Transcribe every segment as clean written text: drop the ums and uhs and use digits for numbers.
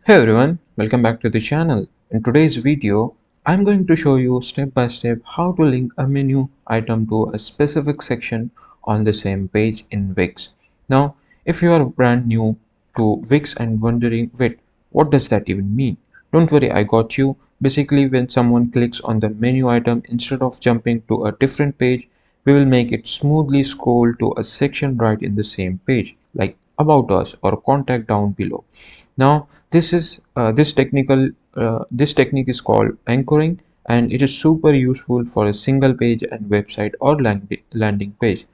Hey everyone, welcome back to the channel. In today's video, I'm going to show you step by step how to link a menu item to a specific section on the same page in Wix. Now, if you are brand new to Wix and wondering, wait, what does that even mean? Don't worry, I got you. Basically, when someone clicks on the menu item, instead of jumping to a different page, we will make it smoothly scroll to a section right in the same page, like About Us or Contact down below. Now this technique is called anchoring, and it is super useful for a single page and website or landing page.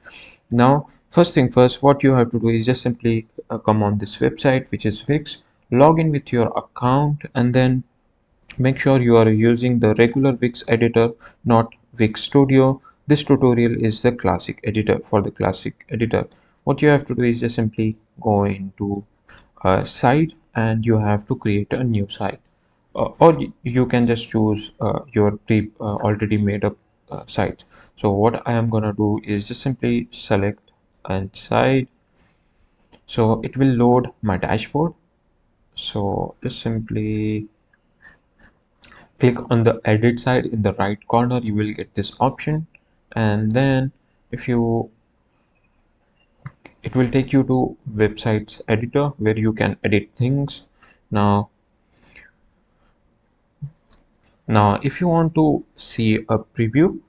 Now first thing first, what you have to do is just simply come on this website, which is Wix, log in with your account, and then make sure you are using the regular Wix editor, not Wix Studio. This tutorial is the classic editor. For the classic editor, what you have to do is just simply go into a site and you have to create a new site. Or you can just choose your pre already made up site. So what I am gonna do is just simply select and site. So it will load my dashboard. So just simply click on the edit side in the right corner. You will get this option, and then if you it will take you to websites editor where you can edit things. Now if you want to see a preview,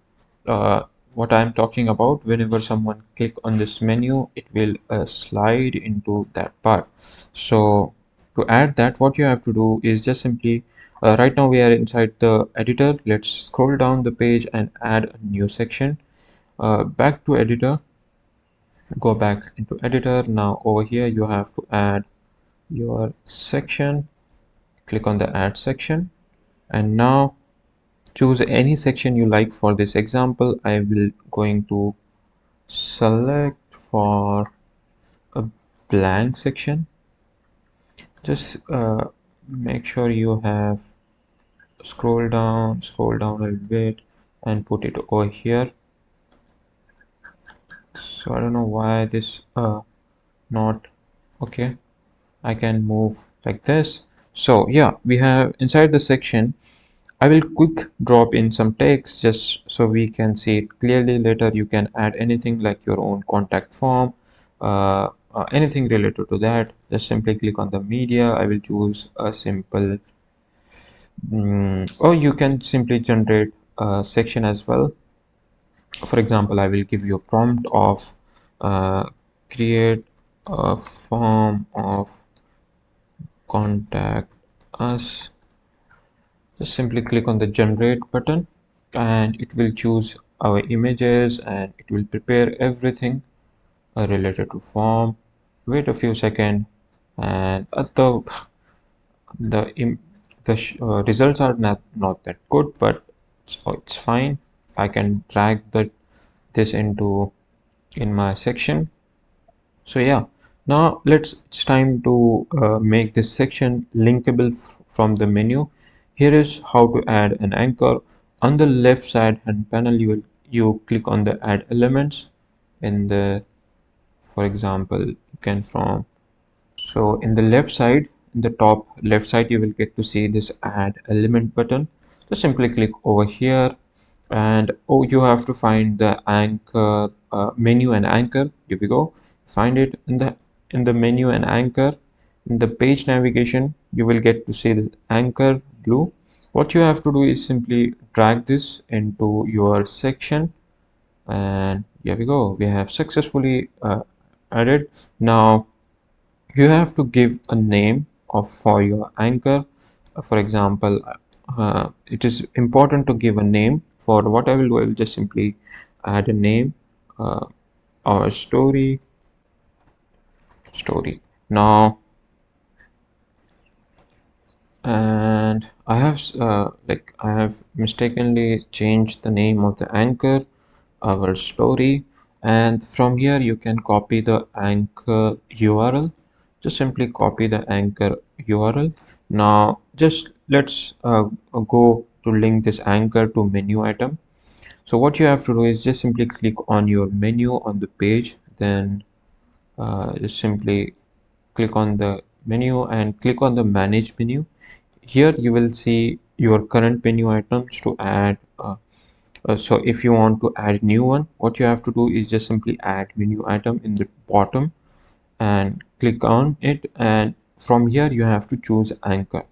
uh, what I'm talking about, whenever someone click on this menu, it will slide into that part. So to add that, what you have to do is just simply right now we are inside the editor. Let's scroll down the page and add a new section. Back to editor, go back into editor. Now over here you have to add your section. Click on the add section, and now choose any section you like. For this example, I will going to select for a blank section. Just make sure you have scroll down a little bit and put it over here. So I don't know why this not okay. I can move like this. So yeah, we have inside the section. I will quick drop in some text just so we can see it clearly. Later you can add anything like your own contact form, anything related to that. Just simply click on the media. I will choose a simple, or you can simply generate a section as well. For example, I will give you a prompt of create a form of contact us. Just simply click on the generate button and it will choose our images and it will prepare everything related to form. Wait a few seconds, and the im- results are not that good, but it's fine. I can drag this into in my section. So yeah, now it's time to make this section linkable from the menu. Here is how to add an anchor. On the left side hand panel, you click on the add elements in the, for example, you can from, so in the left side, in the top left side, you will get to see this add element button. Just simply click over here, and oh, you have to find the anchor menu and anchor. Here we go. Find it in the menu and anchor. In the page navigation, you will get to see the anchor blue. What you have to do is simply drag this into your section, and here we go. We have successfully added. Now you have to give a name of for your anchor. For example, it is important to give a name. For what I will do, I will just simply add a name, uh, or story. Now, and I have mistakenly changed the name of the anchor, our story, and from here you can copy the anchor URL. Just simply copy the anchor URL. Now just let's go to link this anchor to menu item. So what you have to do is just simply click on your menu on the page, then just simply click on the menu and click on the manage menu. Here you will see your current menu items to add. So if you want to add new one, what you have to do is just simply add menu item in the bottom and click on it, and from here you have to choose anchor,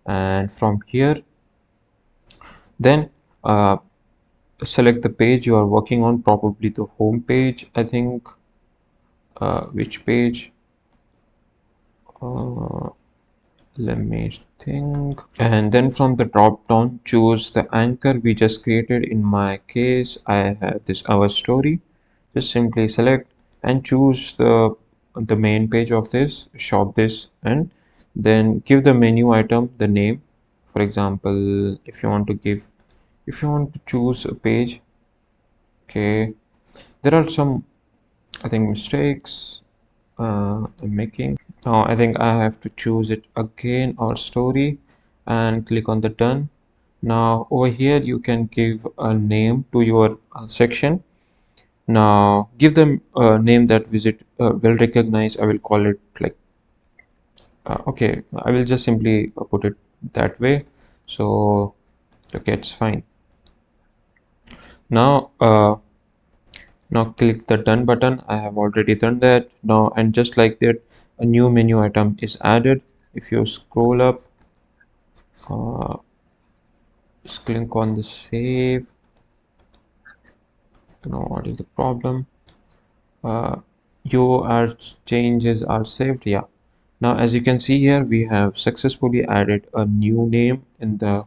and from here then select the page you are working on, probably the home page, I think. Which page? uh, Let me think. And then from the drop down, choose the anchor we just created. In my case, I have this our story. Just simply select and choose the main page of this, shop this, and then give the menu item the name. For example, if you want to choose a page, okay, there are some, I think, mistakes I'm making. Now I think I have to choose it again, our story, and click on the done. Now over here you can give a name to your section. Now give them a name that visit will recognize. I will call it like okay, I will just simply put it that way. So okay, it's fine. Now now click the done button. I have already done that. Now, and just like that, a new menu item is added. If you scroll up, uh, just click on the save. Now what is the problem? uh, your changes are saved. Yeah, now as you can see here, we have successfully added a new name in the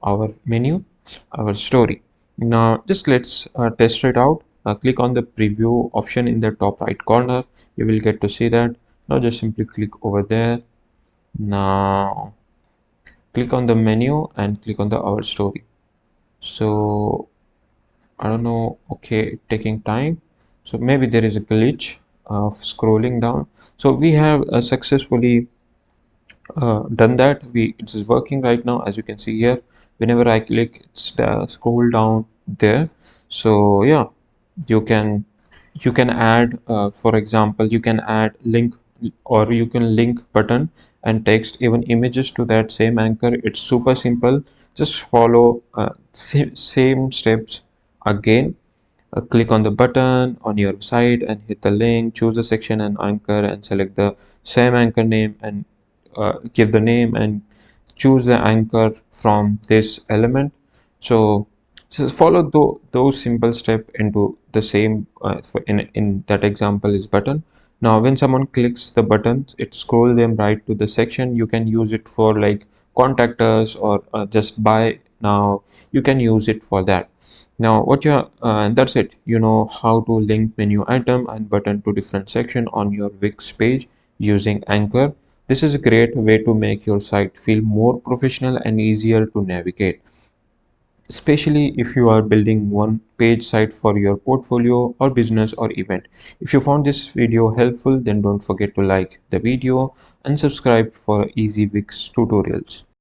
our menu, our story. Now just let's test it out. Click on the preview option in the top right corner. You will get to see that. Now just simply click over there. Now click on the menu and click on the our story. So I don't know, okay, taking time. So maybe there is a glitch of scrolling down. So we have successfully done that. It is working right now. As you can see here, whenever I click, it's scroll down there. So yeah, you can add for example, you can add link, or you can link button and text, even images to that same anchor. It's super simple. Just follow same steps again. Click on the button on your side and hit the link, choose a section and anchor, and select the same anchor name, and give the name and choose the anchor from this element. So just follow those simple step into the same in that example is button. Now when someone clicks the button, it scroll them right to the section. You can use it for like contact us or just buy. Now you can use it for that. Now what you and that's it. You know how to link menu item and button to different section on your Wix page using Anchor. This is a great way to make your site feel more professional and easier to navigate, especially if you are building one page site for your portfolio or business or event. If you found this video helpful, then don't forget to like the video and subscribe for easy Wix tutorials.